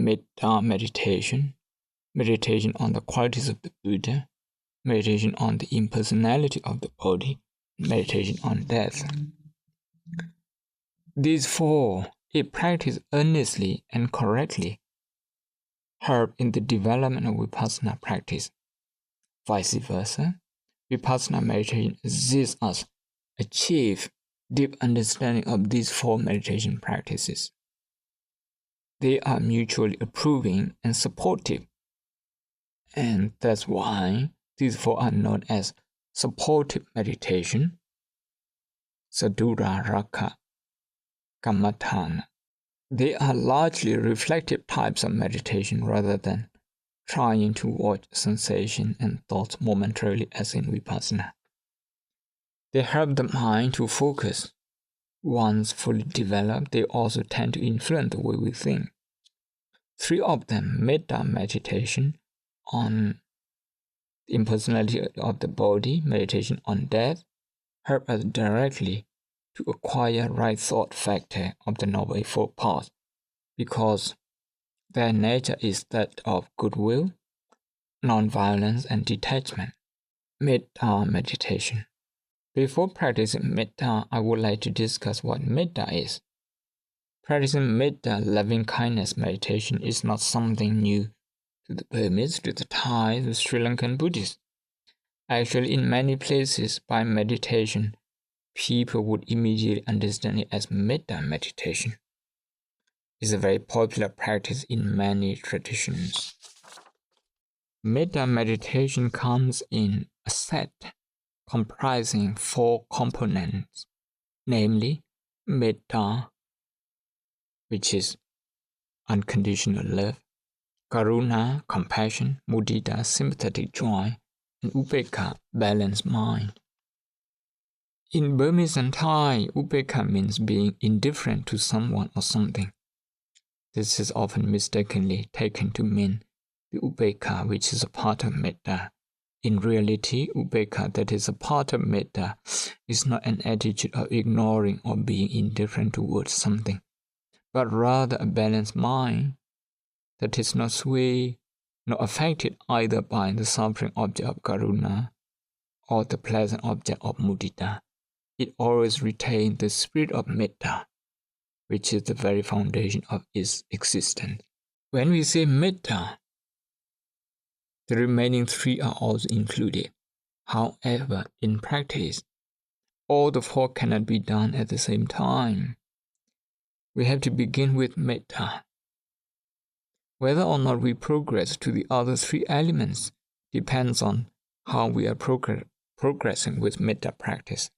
Metta Meditation, meditation on the qualities of the Buddha, meditation on the impersonality of the body, meditation on death. These four, if practiced earnestly and correctly, help in the development of Vipassana practice. Vice versa, Vipassana meditation assists us achieve deep understanding of these four meditation practices. They are mutually approving and supportive, and that's why these four are known as supportive meditation, Sadhura Rakha Kammatthana. They are largely reflective types of meditation rather than trying to watch sensation and thoughts momentarily as in Vipassana. They help the mind to focus. Once fully developed, they also tend to influence the way we think. Three of them, Metta Meditation on the impersonality of the body, meditation on death, help us directly to acquire right thought factor of the Noble Eightfold Path, because their nature is that of goodwill, non-violence, and detachment. Metta Meditation. Before practicing Metta, I would like to discuss what Metta is. Practicing Metta, loving-kindness meditation, is not something new to the Burmese, to the Thai, the Sri Lankan Buddhists. Actually, in many places, by meditation, people would immediately understand it as Metta meditation. It's a very popular practice in many traditions. Metta meditation comes in a set comprising four components, namely Metta, which is unconditional love, Karuna, compassion, Mudita, sympathetic joy, and Upekkha, balanced mind. In Burmese and Thai, Upekkha means being indifferent to someone or something. This is often mistakenly taken to mean the Upekkha, which is a part of Metta. In reality, Upekkha, that is a part of Metta, is not an attitude of ignoring or being indifferent towards something, but rather a balanced mind that is not swayed nor affected either by the suffering object of Karuna or the pleasant object of Mudita. It always retains the spirit of Metta, which is the very foundation of its existence. When we say Metta, the remaining three are also included. However, in practice, all the four cannot be done at the same time. We have to begin with Metta. Whether or not we progress to the other three elements depends on how we are progressing with Metta practice.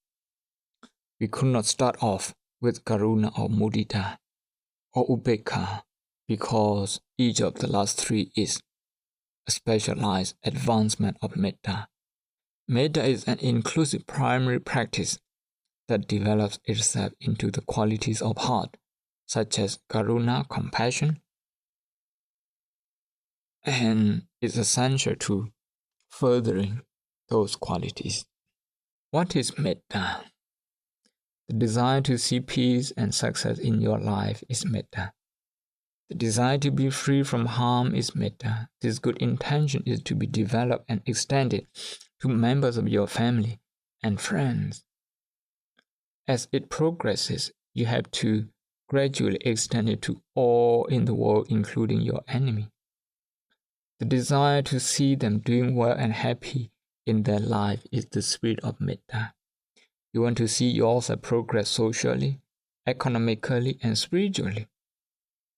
We could not start off with Karuna or Mudita or Upekkha because each of the last three is a specialized advancement of Metta. Metta is an inclusive primary practice that develops itself into the qualities of heart, such as Karuna, compassion, and is essential to furthering those qualities. What is Metta? The desire to see peace and success in your life is Metta. The desire to be free from harm is Metta. This good intention is to be developed and extended to members of your family and friends. As it progresses, you have to gradually extend it to all in the world, including your enemy. The desire to see them doing well and happy in their life is the spirit of Metta. You want to see yourself progress socially, economically, and spiritually.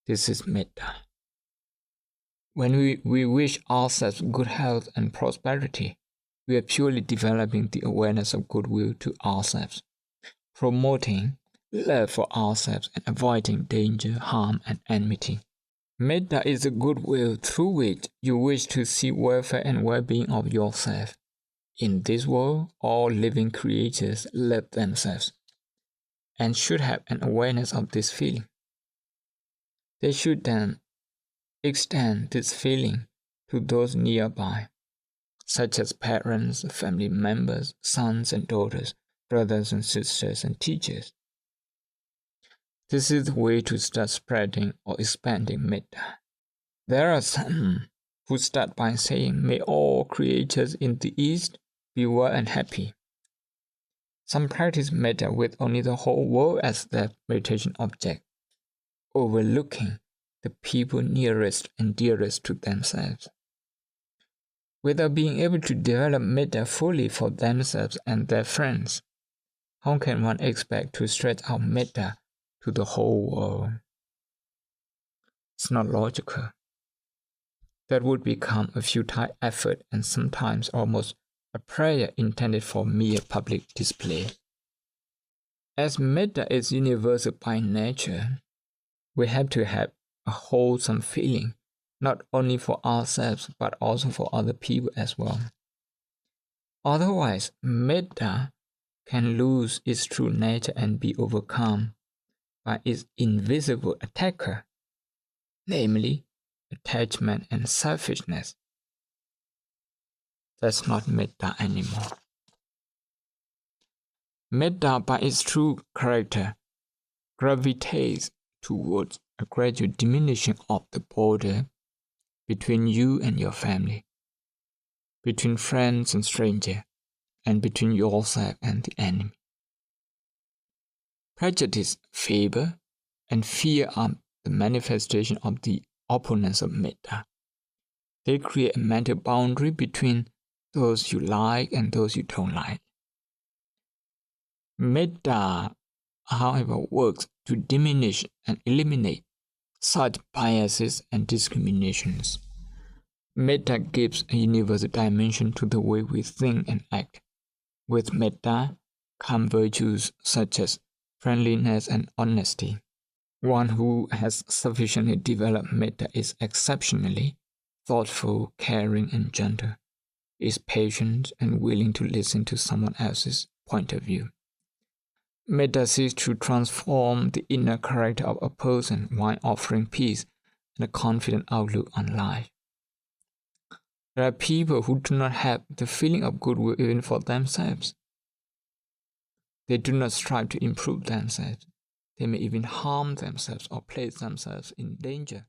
This is Metta. When we wish ourselves good health and prosperity, we are purely developing the awareness of goodwill to ourselves, promoting love for ourselves and avoiding danger, harm, and enmity. Metta is a goodwill through which you wish to see welfare and well-being of yourself. In this world, all living creatures love themselves and should have an awareness of this feeling. They should then extend this feeling to those nearby, such as parents, family members, sons and daughters, brothers and sisters, and teachers. This is the way to start spreading or expanding Metta. There are some who start by saying, "May all creatures in the East be well and happy." Some practice metta with only the whole world as their meditation object, overlooking the people nearest and dearest to themselves. Without being able to develop metta fully for themselves and their friends, how can one expect to stretch out metta to the whole world? It's not logical. That would become a futile effort and sometimes almost a prayer intended for mere public display. As metta is universal by nature, we have to have a wholesome feeling, not only for ourselves but also for other people as well. Otherwise, metta can lose its true nature and be overcome by its invisible attacker, namely attachment and selfishness. That's not metta anymore. Metta, by its true character, gravitates towards a gradual diminishing of the border between you and your family, between friends and strangers, and between yourself and the enemy. Prejudice, fear, and fear are the manifestation of the opponents of metta. They create a mental boundary between those you like and those you don't like. Metta, however, works to diminish and eliminate such biases and discriminations. Metta gives a universal dimension to the way we think and act. With metta come virtues such as friendliness and honesty. One who has sufficiently developed metta is exceptionally thoughtful, caring, and gentle, is patient and willing to listen to someone else's point of view. Metta seeks to transform the inner character of a person while offering peace and a confident outlook on life. There are people who do not have the feeling of goodwill even for themselves. They do not strive to improve themselves. They may even harm themselves or place themselves in danger.